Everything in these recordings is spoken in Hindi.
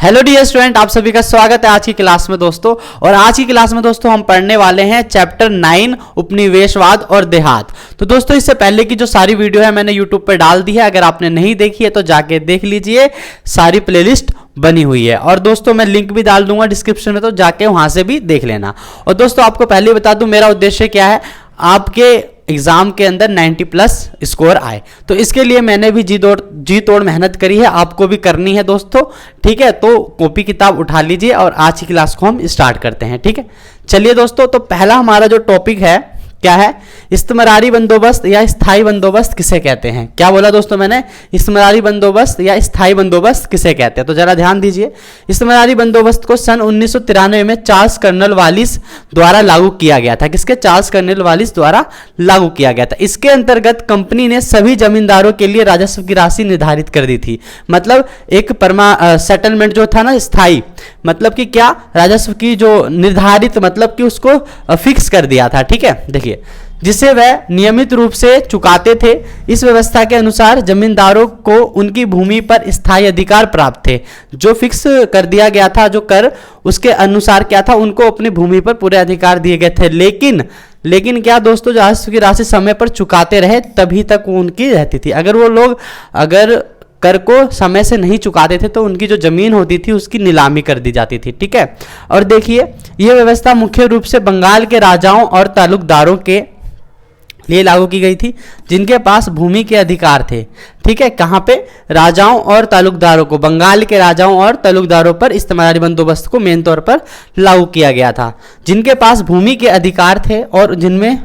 हेलो डियर स्टूडेंट, आप सभी का स्वागत है आज की क्लास में दोस्तों। और आज की क्लास में दोस्तों हम पढ़ने वाले हैं चैप्टर 9 उपनिवेशवाद और देहात। तो दोस्तों इससे पहले की जो सारी वीडियो है मैंने यूट्यूब पर डाल दी है, अगर आपने नहीं देखी है तो जाके देख लीजिए, सारी प्लेलिस्ट बनी हुई है। और दोस्तों मैं लिंक भी डाल दूंगा डिस्क्रिप्शन में, तो जाके वहां से भी देख लेना। और दोस्तों आपको पहले बता दूं मेरा उद्देश्य क्या है, आपके एग्जाम के अंदर 90 प्लस स्कोर आए। तो इसके लिए मैंने भी जी तोड़ मेहनत करी है, आपको भी करनी है दोस्तों। ठीक है, तो कॉपी किताब उठा लीजिए और आज की क्लास को हम स्टार्ट करते हैं। ठीक है, चलिए दोस्तों, तो पहला हमारा जो टॉपिक है क्या है, इस्तेमरारी बंदोबस्त या स्थायी बंदोबस्त किसे कहते हैं। क्या बोला दोस्तों मैंने, इस्तेमरारी बंदोबस्त या स्थायी बंदोबस्त किसे कहते हैं। तो जरा ध्यान दीजिए, इस्तेमरारी बंदोबस्त को सन 1993 में चार्ल्स कर्नवालिस द्वारा लागू किया गया था। किसके, चार्ल्स कर्नवालिस द्वारा लागू किया गया था। इसके अंतर्गत कंपनी ने सभी जमींदारों के लिए राजस्व की राशि निर्धारित कर दी थी। मतलब एक सेटलमेंट जो था ना स्थायी, मतलब कि क्या, राजस्व की जो निर्धारित, मतलब कि उसको फिक्स कर दिया था। ठीक है, देखिए, जिसे वह नियमित रूप से चुकाते थे। इस व्यवस्था के अनुसार जमींदारों को उनकी भूमि पर स्थायी अधिकार प्राप्त थे। जो फिक्स कर दिया गया था जो कर, उसके अनुसार क्या था, उनको अपनी भूमि पर पूरे अधिकार दिए गए थे। लेकिन क्या दोस्तों, राजस्व की राशि समय पर चुकाते रहे तभी तक वो उनकी रहती थी। अगर वो लोग कर को समय से नहीं चुकाते थे तो उनकी जो जमीन होती थी उसकी नीलामी कर दी जाती थी। ठीक है, और देखिए यह व्यवस्था मुख्य रूप से बंगाल के राजाओं और तालुकदारों के लिए लागू की गई थी, जिनके पास भूमि के अधिकार थे। ठीक है, कहां पे, राजाओं और तालुकदारों को, बंगाल के राजाओं और तालुकदारों पर इस्तेमारी बंदोबस्त को मेन तौर पर लागू किया गया था, जिनके पास भूमि के अधिकार थे और जिनमें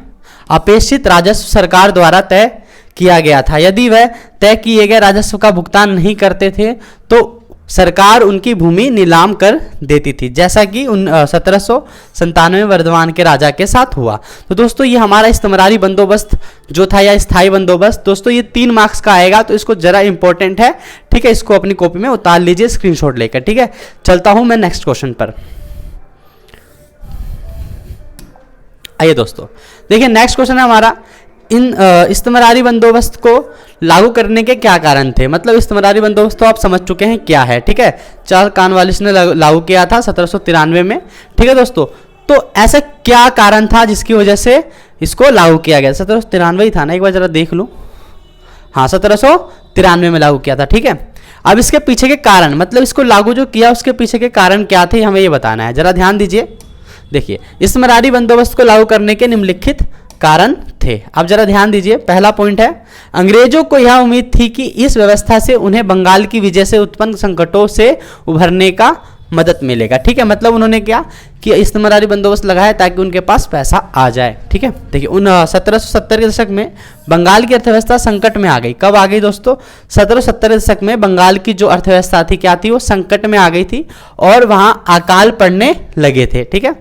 अपेक्षित राजस्व सरकार द्वारा तय किया गया था। यदि वह तय किए गए राजस्व का भुगतान नहीं करते थे तो सरकार उनकी भूमि नीलाम कर देती थी, जैसा कि 1797 वर्धमान के राजा के साथ हुआ। तो दोस्तों ये हमारा इस्तेमरारी बंदोबस्त जो था या स्थायी बंदोबस्त, दोस्तों ये 3 मार्क्स का आएगा, तो इसको जरा इंपॉर्टेंट है। ठीक है, इसको अपनी कॉपी में उतार लीजिए स्क्रीनशॉट लेकर। ठीक है, चलता हूं मैं नेक्स्ट क्वेश्चन पर। आइए दोस्तों देखिए, नेक्स्ट क्वेश्चन है हमारा, इन इस्तेमरारी बंदोबस्त को लागू करने के क्या कारण थे। मतलब इस्तेमरारी बंदोबस्त तो आप समझ चुके हैं क्या है। ठीक है, चार्ल्स कर्नवालिस ने लागू किया था 1793 में। ठीक है दोस्तों, तो ऐसा क्या कारण था जिसकी वजह से इसको लागू किया गया। 1793 ही था ना, एक बार जरा देख लूं। हाँ, 1793 में लागू किया था। ठीक है, अब इसके पीछे के कारण, मतलब इसको लागू जो किया उसके पीछे के कारण क्या थे, हमें ये बताना है। जरा ध्यान दीजिए, देखिए, इस्तेमरारी बंदोबस्त को लागू करने के निम्नलिखित कारण थे। अब जरा ध्यान दीजिए, पहला पॉइंट है, अंग्रेजों को यह उम्मीद थी कि इस व्यवस्था से उन्हें बंगाल की विजय से उत्पन्न संकटों से उभरने का मदद मिलेगा। ठीक है, मतलब उन्होंने क्या कि इस्तेमरारी बंदोबस्त लगाया ताकि उनके पास पैसा आ जाए। ठीक है, देखिए 1770 के दशक में बंगाल की अर्थव्यवस्था संकट में आ गई। कब आ गई दोस्तों, 1770 के दशक में बंगाल की जो अर्थव्यवस्था थी क्या थी, वो संकट में आ गई थी और वहां अकाल पड़ने लगे थे। ठीक है,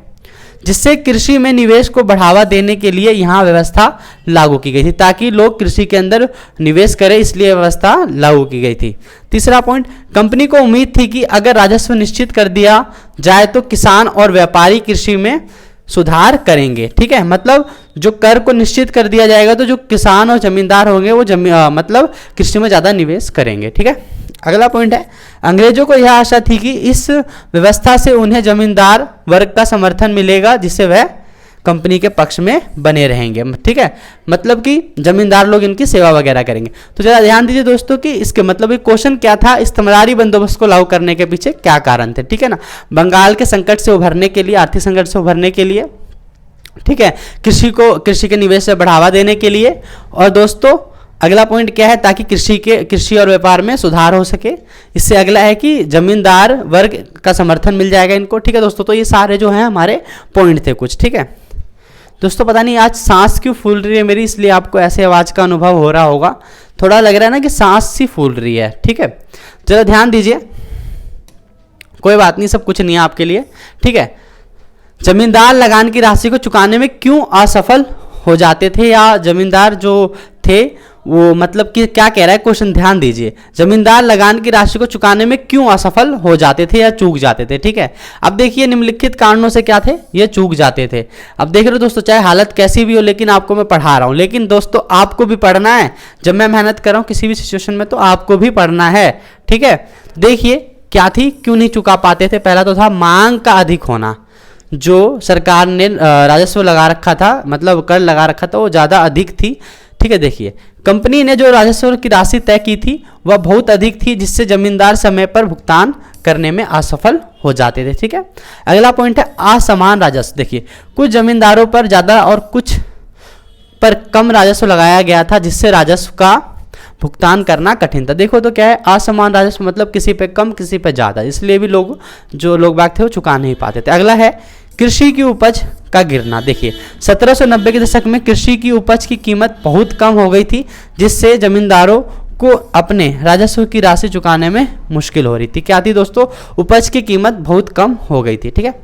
जिससे कृषि में निवेश को बढ़ावा देने के लिए यहां व्यवस्था लागू की गई थी, ताकि लोग कृषि के अंदर निवेश करें, इसलिए व्यवस्था लागू की गई थी। तीसरा पॉइंट, कंपनी को उम्मीद थी कि अगर राजस्व निश्चित कर दिया जाए तो किसान और व्यापारी कृषि में सुधार करेंगे। ठीक है, मतलब जो कर को निश्चित कर दिया जाएगा तो जो किसान और जमींदार होंगे वो मतलब कृषि में ज्यादा निवेश करेंगे। ठीक है, अगला पॉइंट है, अंग्रेजों को यह आशा थी कि इस व्यवस्था से उन्हें जमींदार वर्ग का समर्थन मिलेगा, जिससे वह कंपनी के पक्ष में बने रहेंगे। ठीक है, मतलब कि जमींदार लोग इनकी सेवा वगैरह करेंगे। तो जरा ध्यान दीजिए दोस्तों कि इसके मतलब ये क्वेश्चन क्या था, इस्तेमरारी बंदोबस्त को लागू करने के पीछे क्या कारण थे। ठीक है ना, बंगाल के संकट से उभरने के लिए, आर्थिक संकट से उभरने के लिए, ठीक है, कृषि के निवेश से बढ़ावा देने के लिए, और दोस्तों अगला पॉइंट क्या है, ताकि कृषि और व्यापार में सुधार हो सके। इससे अगला है कि जमींदार वर्ग का समर्थन मिल जाएगा इनको। ठीक है दोस्तों, तो ये सारे जो हैं हमारे पॉइंट थे कुछ। ठीक है दोस्तों, पता नहीं आज सांस क्यों फूल रही है मेरी, इसलिए आपको ऐसे आवाज का अनुभव हो रहा होगा, थोड़ा लग रहा है ना कि सांस सी फूल रही है। ठीक है, जरा ध्यान दीजिए, कोई बात नहीं, सब कुछ नहीं है आपके लिए। ठीक है, जमींदार लगान की राशि को चुकाने में क्यों असफल हो जाते थे, या जमींदार जो थे वो, मतलब कि क्या कह रहा है क्वेश्चन, ध्यान दीजिए, जमींदार लगान की राशि को चुकाने में क्यों असफल हो जाते थे या चूक जाते थे। ठीक है, अब देखिए निम्नलिखित कारणों से क्या थे, ये चूक जाते थे। अब देख रहे हो दोस्तों, चाहे हालत कैसी भी हो, लेकिन आपको मैं पढ़ा रहा हूं, लेकिन दोस्तों आपको भी पढ़ना है। जब मैं मेहनत कर रहा हूं किसी भी सिचुएशन में तो आपको भी पढ़ना है। ठीक है, देखिए क्या थी, क्यों नहीं चुका पाते थे? पहला तो था मांग का अधिक होना, जो सरकार ने राजस्व लगा रखा था, मतलब कर लगा रखा था, वो ज़्यादा अधिक थी। ठीक है, देखिए कंपनी ने जो राजस्व की राशि तय की थी वह बहुत अधिक थी, जिससे जमींदार समय पर भुगतान करने में असफल हो जाते थे। ठीक है, अगला पॉइंट है असमान राजस्व। देखिए कुछ जमींदारों पर ज़्यादा और कुछ पर कम राजस्व लगाया गया था, जिससे राजस्व का भुगतान करना कठिन था। देखो तो क्या है, असमान राजस्व मतलब किसी पे कम किसी पे ज़्यादा, इसलिए भी जो लोग बाग थे वो चुका नहीं पाते थे। अगला है कृषि की उपज का गिरना। देखिए 1790 के दशक में कृषि की उपज की कीमत बहुत कम हो गई थी, जिससे जमींदारों को अपने राजस्व की राशि चुकाने में मुश्किल हो रही थी। क्या थी दोस्तों? उपज की कीमत बहुत कम हो गई थी। ठीक है,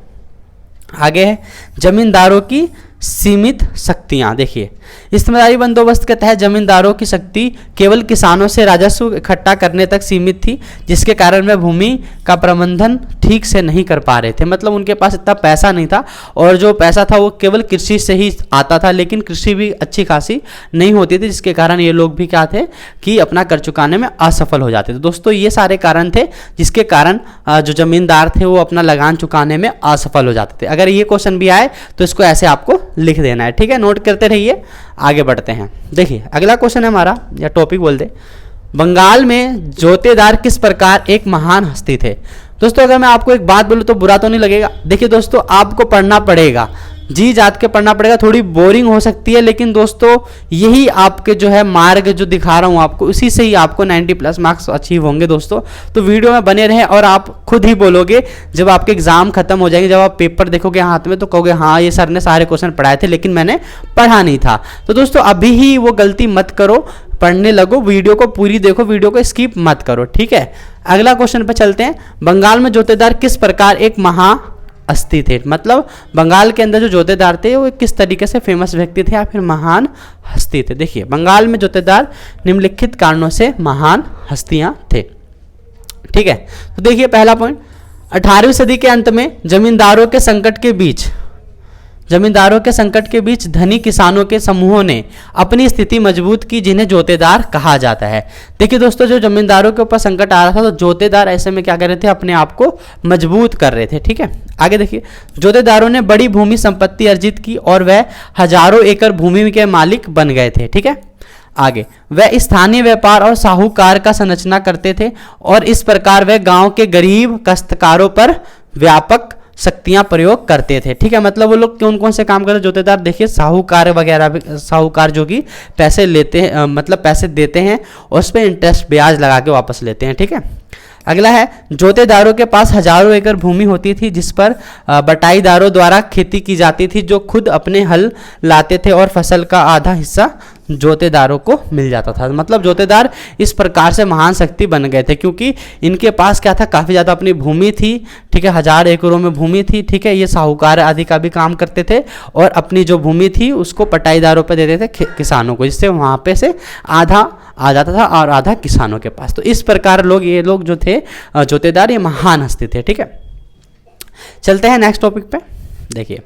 आगे है जमींदारों की सीमित शक्तियां। देखिए इस्तेमारी बंदोबस्त के तहत जमींदारों की शक्ति केवल किसानों से राजस्व इकट्ठा करने तक सीमित थी, जिसके कारण वे भूमि का प्रबंधन ठीक से नहीं कर पा रहे थे। मतलब उनके पास इतना पैसा नहीं था, और जो पैसा था वो केवल कृषि से ही आता था, लेकिन कृषि भी अच्छी खासी नहीं होती थी, जिसके कारण ये लोग भी क्या थे कि अपना कर चुकाने में असफल हो जाते थे। दोस्तों ये सारे कारण थे जिसके कारण जो जमींदार थे वो अपना लगान चुकाने में असफल हो जाते थे। अगर ये क्वेश्चन भी आए तो इसको ऐसे आपको लिख देना है। ठीक है, नोट करते रहिए, आगे बढ़ते हैं। देखिए अगला क्वेश्चन है हमारा, या टॉपिक बोल दे, बंगाल में जोतेदार किस प्रकार एक महान हस्ती थे। दोस्तों अगर मैं आपको एक बात बोलूं तो बुरा तो नहीं लगेगा। देखिए दोस्तों आपको पढ़ना पड़ेगा, जी जात के पढ़ना पड़ेगा, थोड़ी बोरिंग हो सकती है, लेकिन दोस्तों यही आपके जो है मार्ग जो दिखा रहा हूँ आपको, उसी से ही आपको 90+ मार्क्स अचीव होंगे दोस्तों। तो वीडियो में बने रहें, और आप खुद ही बोलोगे जब आपके एग्जाम खत्म हो जाएंगे, जब आप पेपर देखोगे हाथ में, तो कहोगे हाँ ये सर ने सारे क्वेश्चन पढ़ाए थे लेकिन मैंने पढ़ा नहीं था। तो दोस्तों अभी ही वो गलती मत करो, पढ़ने लगो, वीडियो को पूरी देखो, वीडियो को स्किप मत करो। ठीक है, अगला क्वेश्चन पे चलते हैं। बंगाल में जोतेदार किस प्रकार एक हस्ती थे। मतलब बंगाल के अंदर जो जोतेदार थे वो किस तरीके से फेमस व्यक्ति थे या फिर महान हस्ती थे। देखिए बंगाल में जोतेदार निम्नलिखित कारणों से महान हस्तियां थे। ठीक है, तो देखिए पहला पॉइंट, 18वीं सदी के अंत में जमींदारों के संकट के बीच धनी किसानों के समूहों ने अपनी स्थिति मजबूत की, जिन्हें जोतेदार कहा जाता है। देखिए दोस्तों जो जमींदारों के ऊपर संकट आ रहा था तो जोतेदार ऐसे में क्या कर रहे थे, अपने आप को मजबूत कर रहे थे। ठीक है, आगे देखिए, जोतेदारों ने बड़ी भूमि संपत्ति अर्जित की और वह हजारों एकड़ भूमि के मालिक बन गए थे। ठीक है, आगे वह स्थानीय व्यापार और साहूकार का संरचना करते थे, और इस प्रकार वह गांव के गरीब काश्तकारों पर व्यापक शक्तियां प्रयोग करते थे। ठीक है, मतलब वो लोग कौन कौन से काम करते, जोतेदार देखिए साहूकार वगैरह, साहूकार जो कि पैसे लेते हैं, मतलब पैसे देते हैं और उस पर इंटरेस्ट ब्याज लगा के वापस लेते हैं। ठीक है, अगला है, जोतेदारों के पास हजारों एकड़ भूमि होती थी जिस पर बटाईदारों द्वारा खेती की जाती थी, जो खुद अपने हल लाते थे और फसल का आधा हिस्सा जोतेदारों को मिल जाता था। मतलब जोतेदार इस प्रकार से महान शक्ति बन गए थे क्योंकि इनके पास क्या था, काफ़ी ज़्यादा अपनी भूमि थी। ठीक है, 1000 एकड़ों में भूमि थी। ठीक है, ये साहूकार आदि का भी काम करते थे और अपनी जो भूमि थी उसको बटाईदारों पर देते थे किसानों को, जिससे वहाँ पे से आधा आ जाता था और आधा किसानों के पास। तो इस प्रकार ये लोग जो थे जोतेदार, ये महान हस्ती थे। ठीक है, चलते हैं नेक्स्ट टॉपिक पे। देखिए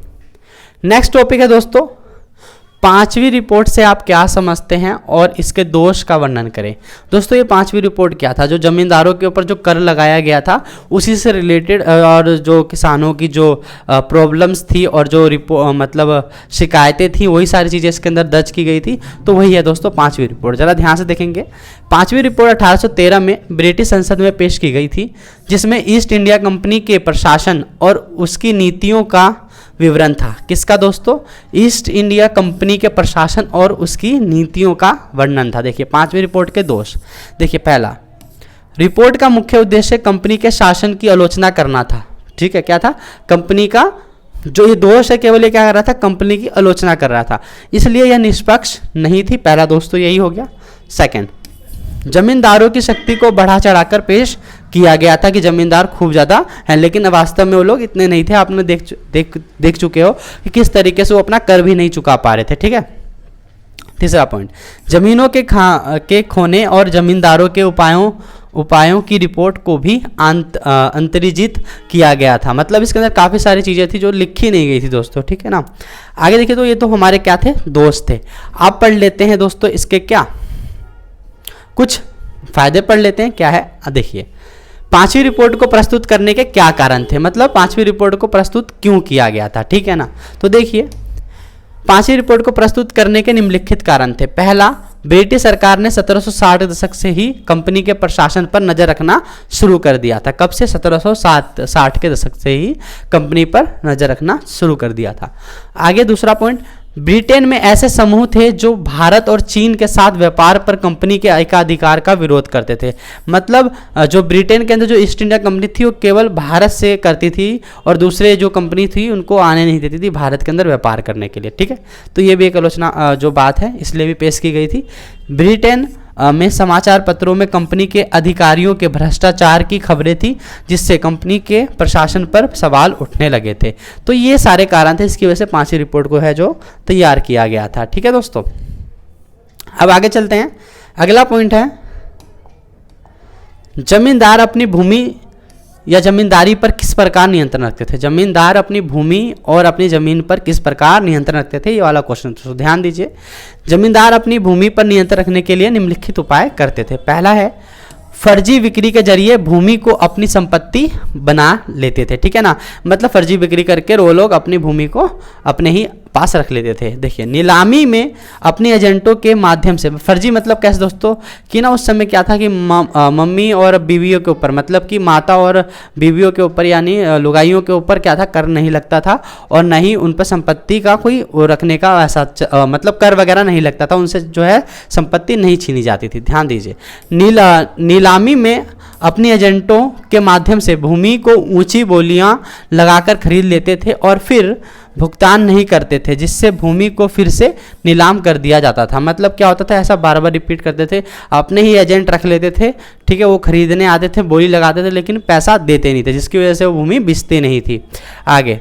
नेक्स्ट टॉपिक है दोस्तों, 5वीं रिपोर्ट से आप क्या समझते हैं और इसके दोष का वर्णन करें। दोस्तों ये 5वीं रिपोर्ट क्या था, जो जमींदारों के ऊपर जो कर लगाया गया था उसी से रिलेटेड, और जो किसानों की जो प्रॉब्लम्स थी और जो मतलब शिकायतें थी, वही सारी चीज़ें इसके अंदर दर्ज की गई थी। तो वही है दोस्तों 5वीं रिपोर्ट, ज़रा ध्यान से देखेंगे। 5वीं रिपोर्ट 1813 में ब्रिटिश संसद में पेश की गई थी, जिसमें ईस्ट इंडिया कंपनी के प्रशासन और उसकी नीतियों का विवरण था। किसका दोस्तों, ईस्ट इंडिया कंपनी के प्रशासन और उसकी नीतियों का वर्णन था। देखिए 5वीं रिपोर्ट के दोष। देखिए पहला, रिपोर्ट का मुख्य उद्देश्य कंपनी के शासन की आलोचना करना था। ठीक है, क्या था, कंपनी का जो ये दोष है केवल ये क्या कर रहा था, कंपनी की आलोचना कर रहा था, इसलिए यह निष्पक्ष नहीं थी। पहला दोस्तों यही हो गया। सेकंड, जमींदारों की शक्ति को बढ़ा चढ़ाकर पेश किया गया था कि जमींदार खूब ज़्यादा हैं, लेकिन वास्तव में वो लोग इतने नहीं थे। आपने देख चुके हो कि किस तरीके से वो अपना कर भी नहीं चुका पा रहे थे। ठीक है, तीसरा पॉइंट, जमीनों के खोने और जमींदारों के उपायों की रिपोर्ट को भी अंतर्जित किया गया था। मतलब इसके अंदर काफ़ी सारी चीज़ें थी जो लिखी नहीं गई थी दोस्तों। ठीक है ना, आगे देखिए, तो ये तो हमारे क्या थे, दोस्त थे। आप पढ़ लेते हैं दोस्तों इसके क्या कुछ फायदे पढ़ लेते हैं। क्या है देखिए, पांचवी रिपोर्ट को प्रस्तुत करने के क्या कारण थे, मतलब पांचवी रिपोर्ट को प्रस्तुत क्यों किया गया था, ठीक है ना। तो देखिए पांचवी रिपोर्ट को प्रस्तुत करने के निम्नलिखित कारण थे। पहला, ब्रिटिश सरकार ने 1760 के दशक से ही कंपनी के प्रशासन पर नजर रखना शुरू कर दिया था। कब से? 1760 के दशक से ही कंपनी पर नजर रखना शुरू कर दिया था। आगे दूसरा पॉइंट, ब्रिटेन में ऐसे समूह थे जो भारत और चीन के साथ व्यापार पर कंपनी के एकाधिकार का विरोध करते थे। मतलब जो ब्रिटेन के अंदर जो ईस्ट इंडिया कंपनी थी वो केवल भारत से करती थी और दूसरे जो कंपनी थी उनको आने नहीं देती थी भारत के अंदर व्यापार करने के लिए, ठीक है। तो ये भी एक आलोचना जो बात है इसलिए भी पेश की गई थी। ब्रिटेन में समाचार पत्रों में कंपनी के अधिकारियों के भ्रष्टाचार की खबरें थी जिससे कंपनी के प्रशासन पर सवाल उठने लगे थे। तो ये सारे कारण थे, इसकी वजह से पांचवी रिपोर्ट को है जो तैयार किया गया था, ठीक है दोस्तों। अब आगे चलते हैं। अगला पॉइंट है, जमींदार अपनी भूमि या जमींदारी पर किस प्रकार नियंत्रण रखते थे। जमींदार अपनी भूमि और अपनी जमीन पर किस प्रकार नियंत्रण रखते थे, ये वाला क्वेश्चन, तो ध्यान दीजिए। जमींदार अपनी भूमि पर नियंत्रण रखने के लिए निम्नलिखित उपाय करते थे। पहला है, फर्जी बिक्री के जरिए भूमि को अपनी संपत्ति बना लेते थे, ठीक है ना। मतलब फर्जी बिक्री करके वो लोग अपनी भूमि को अपने ही पास रख लेते थे। देखिए, नीलामी में अपने एजेंटों के माध्यम से, फर्जी मतलब कैसे दोस्तों कि ना उस समय क्या था कि मम्मी और बीवियों के ऊपर, मतलब कि माता और बीवियों के ऊपर यानी लुगाइयों के ऊपर क्या था, कर नहीं लगता था और न ही उन पर संपत्ति का कोई रखने का ऐसा मतलब कर वगैरह नहीं लगता था, उनसे जो है संपत्ति नहीं छीनी जाती थी। ध्यान दीजिए, नीलामी में अपने एजेंटों के माध्यम से भूमि को ऊंची बोलियां लगाकर खरीद लेते थे और फिर भुगतान नहीं करते थे, जिससे भूमि को फिर से नीलाम कर दिया जाता था। मतलब क्या होता था, ऐसा बार बार रिपीट करते थे, अपने ही एजेंट रख लेते थे, ठीक है। वो खरीदने आते थे, बोली लगाते थे, लेकिन पैसा देते नहीं थे, जिसकी वजह से वो भूमि बिकती नहीं थी। आगे,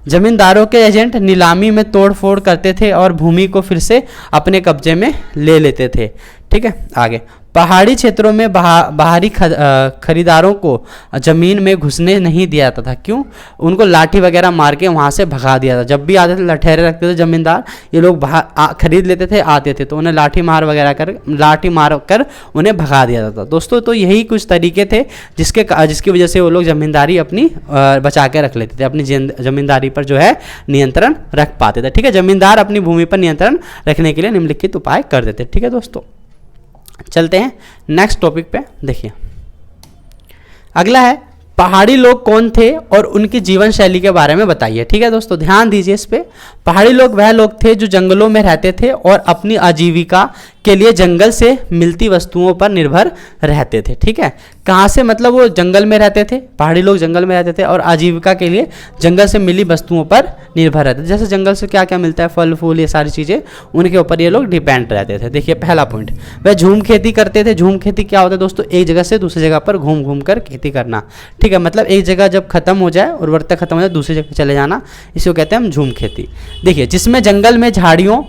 जमींदारों के एजेंट नीलामी में तोड़फोड़ करते थे और भूमि को फिर से अपने कब्जे में ले लेते थे, ठीक है। आगे, पहाड़ी क्षेत्रों में बाहरी खरीदारों को ज़मीन में घुसने नहीं दिया जाता था। क्यों? उनको लाठी वगैरह मार के वहाँ से भगा दिया था। जब भी आते थे लठेरे रखते थे जमींदार, ये लोग खरीद लेते थे, आते थे तो उन्हें लाठी मार कर उन्हें भगा दिया जाता था। दोस्तों, तो यही कुछ तरीके थे जिसकी वजह से वो लोग ज़मींदारी अपनी बचा के रख लेते थे, अपनी ज़मींदारी पर जो है नियंत्रण रख पाते थे, ठीक है। ज़मींदार अपनी भूमि पर नियंत्रण रखने के लिए निम्नलिखित उपाय कर देते, ठीक है दोस्तों। चलते हैं नेक्स्ट टॉपिक पे। देखिए, अगला है, पहाड़ी लोग कौन थे और उनकी जीवन शैली के बारे में बताइए, ठीक है दोस्तों। ध्यान दीजिए इस पे। पहाड़ी लोग वह लोग थे जो जंगलों में रहते थे और अपनी आजीविका के लिए जंगल से मिलती वस्तुओं पर निर्भर रहते थे, ठीक है। कहाँ से? मतलब वो जंगल में रहते थे, पहाड़ी लोग जंगल में रहते थे और आजीविका के लिए जंगल से मिली वस्तुओं पर निर्भर रहते थे। जैसे जंगल से क्या क्या मिलता है, फल फूल, ये सारी चीज़ें, उनके ऊपर ये लोग डिपेंड रहते थे। देखिए, पहला पॉइंट, वह झूम खेती करते थे। झूम खेती क्या होता है दोस्तों? एक जगह से दूसरी जगह पर घूम घूम कर खेती करना, ठीक है। मतलब एक जगह जब खत्म हो जाए, उर्वरता खत्म हो जाए, दूसरी जगह चले जाना, इसी को कहते हैं हम झूम खेती। देखिए, जिसमें जंगल में झाड़ियों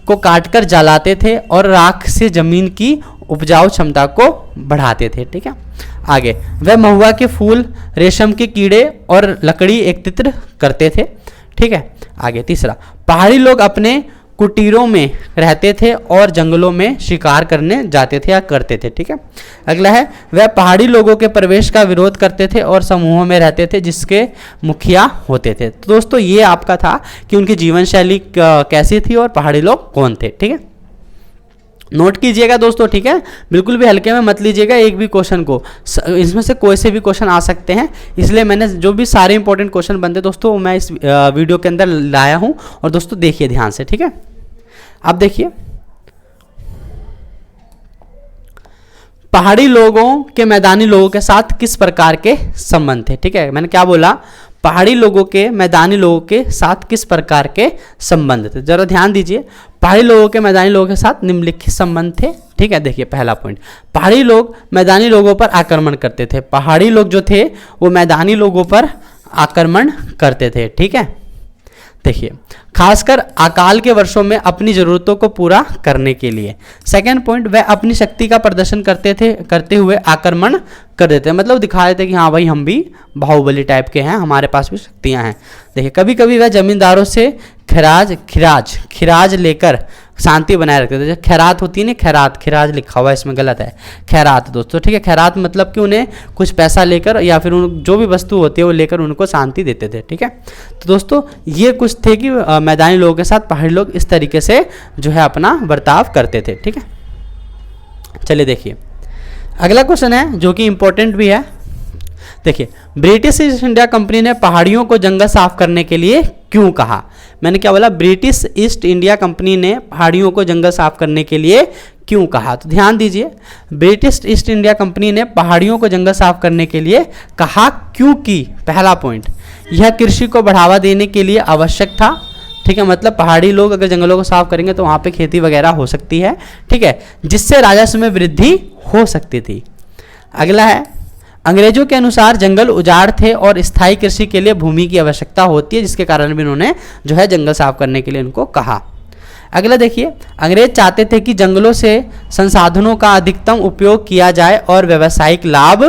को काटकर जलाते थे और राख से जमीन की उपजाऊ क्षमता को बढ़ाते थे, ठीक है। आगे, वह महुआ के फूल, रेशम के कीड़े और लकड़ी एकत्रित करते थे, ठीक है। आगे, तीसरा, पहाड़ी लोग अपने कुटीरों में रहते थे और जंगलों में शिकार करने जाते थे या करते थे, ठीक है। अगला है, वह पहाड़ी लोगों के प्रवेश का विरोध करते थे और समूहों में रहते थे जिसके मुखिया होते थे। तो दोस्तों, ये आपका था कि उनकी जीवन शैली कैसी थी और पहाड़ी लोग कौन थे, ठीक है। नोट कीजिएगा दोस्तों, ठीक है। बिल्कुल भी हल्के में मत लीजिएगा एक भी क्वेश्चन को, इसमें से कोई से भी क्वेश्चन आ सकते हैं, इसलिए मैंने जो भी सारे इंपॉर्टेंट क्वेश्चन बनते दोस्तों मैं इस वीडियो के अंदर लाया हूं। और दोस्तों देखिए ध्यान से, ठीक है। अब देखिए, पहाड़ी लोगों के मैदानी लोगों के साथ किस प्रकार के संबंध थे, ठीक है। मैंने क्या बोला? पहाड़ी लोगों के मैदानी लोगों के साथ किस प्रकार के संबंध थे, जरा ध्यान दीजिए। पहाड़ी लोगों के मैदानी लोगों के साथ निम्नलिखित संबंध थे, ठीक है। देखिए, पहला पॉइंट, पहाड़ी लोग मैदानी लोगों पर आक्रमण करते थे। पहाड़ी लोग जो थे वो मैदानी लोगों पर आक्रमण करते थे, ठीक है। देखिए, खासकर अकाल के वर्षों में अपनी जरूरतों को पूरा करने के लिए। सेकंड पॉइंट, वह अपनी शक्ति का प्रदर्शन करते हुए आक्रमण कर देते हैं, मतलब दिखा देते कि हाँ भाई हम भी बाहुबली टाइप के हैं, हमारे पास भी शक्तियां हैं। देखिए, कभी कभी वह जमींदारों से खिराज लेकर शांति बनाए रखते थे। जो खैरात होती है ना, खिराज लिखा हुआ है इसमें, गलत है, खैरात दोस्तों, ठीक है। खैरात मतलब कि उन्हें कुछ पैसा लेकर या फिर उन जो भी वस्तु होती है वो लेकर उनको शांति देते थे, ठीक है। तो दोस्तों ये कुछ थे कि मैदानी लोगों के साथ पहाड़ी लोग इस तरीके से जो है अपना बर्ताव करते थे, ठीक है। चलिए देखिए अगला क्वेश्चन है जो कि इंपॉर्टेंट भी है। देखिए, ब्रिटिश ईस्ट इंडिया कंपनी ने पहाड़ियों को जंगल साफ करने के लिए क्यों कहा? मैंने क्या बोला? ब्रिटिश ईस्ट इंडिया कंपनी ने पहाड़ियों को जंगल साफ करने के लिए क्यों कहा? तो ध्यान दीजिए, ब्रिटिश ईस्ट इंडिया कंपनी ने पहाड़ियों को जंगल साफ करने के लिए कहा क्योंकि पहला पॉइंट, यह कृषि को बढ़ावा देने के लिए आवश्यक था, ठीक है। मतलब पहाड़ी लोग अगर जंगलों को साफ करेंगे तो वहाँ पे खेती वगैरह हो सकती है, ठीक है, जिससे राजस्व में वृद्धि हो सकती थी। अगला है, अंग्रेजों के अनुसार जंगल उजाड़ थे और स्थायी कृषि के लिए भूमि की आवश्यकता होती है, जिसके कारण भी उन्होंने जो है जंगल साफ करने के लिए उनको कहा। अगला देखिए, अंग्रेज चाहते थे कि जंगलों से संसाधनों का अधिकतम उपयोग किया जाए और व्यावसायिक लाभ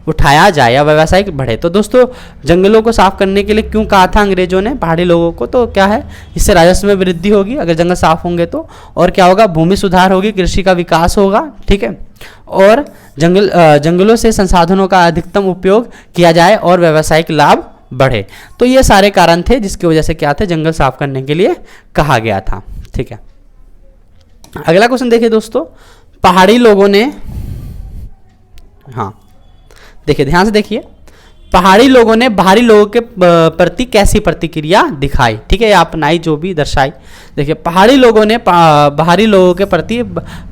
उठाया जाए या व्यावसायिक बढ़े। तो दोस्तों जंगलों को साफ करने के लिए क्यों कहा था अंग्रेजों ने पहाड़ी लोगों को? तो क्या है, इससे राजस्व में वृद्धि होगी अगर जंगल साफ होंगे तो, और क्या होगा, भूमि सुधार होगी, कृषि का विकास होगा, ठीक है, और जंगलों से संसाधनों का अधिकतम उपयोग किया जाए और व्यावसायिक लाभ बढ़े। तो ये सारे कारण थे जिसकी वजह से क्या थे, जंगल साफ करने के लिए कहा गया था, ठीक है। अगला क्वेश्चन देखिए दोस्तों, पहाड़ी लोगों ने, हाँ देखिए ध्यान से देखिए, पहाड़ी लोगों ने बाहरी लोगों के प्रति कैसी प्रतिक्रिया दिखाई, ठीक है, या अपनाई जो भी दर्शाई। देखिए पहाड़ी लोगों ने बाहरी लोगों के प्रति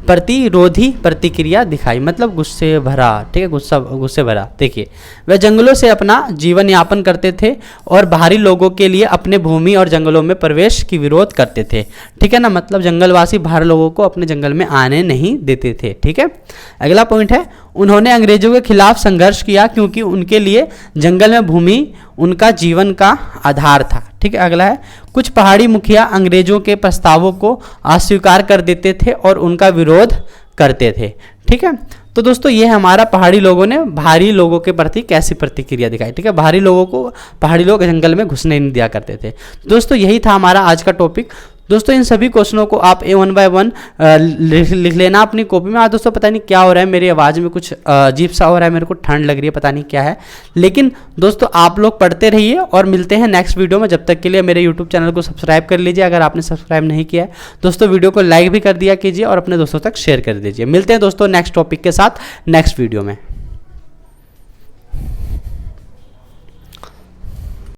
प्रतिरोधी प्रतिक्रिया दिखाई, मतलब गुस्से भरा, ठीक है, गुस्से भरा। देखिए वे जंगलों से अपना जीवन यापन करते थे और बाहरी लोगों के लिए अपने भूमि और जंगलों में प्रवेश की विरोध करते थे, ठीक है ना, मतलब जंगलवासी बाहर लोगों को अपने जंगल में आने नहीं देते थे, ठीक है। अगला पॉइंट है, उन्होंने अंग्रेजों के खिलाफ संघर्ष किया क्योंकि उनके लिए जंगल में भूमि उनका जीवन का आधार था, ठीक है। अगला है, कुछ पहाड़ी मुखिया अंग्रेजों के प्रस्तावों को अस्वीकार कर देते थे और उनका विरोध करते थे, ठीक है। तो दोस्तों ये हमारा पहाड़ी लोगों ने बाहरी लोगों के प्रति कैसी प्रतिक्रिया दिखाई, ठीक है। बाहरी लोगों को पहाड़ी लोग जंगल में घुसने नहीं दिया करते थे। दोस्तों यही था हमारा आज का टॉपिक। दोस्तों इन सभी क्वेश्चनों को आप वन बाय वन लिख लेना अपनी कॉपी में। दोस्तों पता नहीं क्या हो रहा है, मेरी आवाज़ में कुछ अजीब सा हो रहा है, मेरे को ठंड लग रही है, पता नहीं क्या है। लेकिन दोस्तों आप लोग पढ़ते रहिए और मिलते हैं नेक्स्ट वीडियो में। जब तक के लिए मेरे यूट्यूब चैनल को सब्सक्राइब कर लीजिए अगर आपने सब्सक्राइब नहीं किया है। दोस्तों वीडियो को लाइक भी कर दिया कीजिए और अपने दोस्तों तक शेयर कर दीजिए। मिलते हैं दोस्तों नेक्स्ट टॉपिक के साथ नेक्स्ट वीडियो में।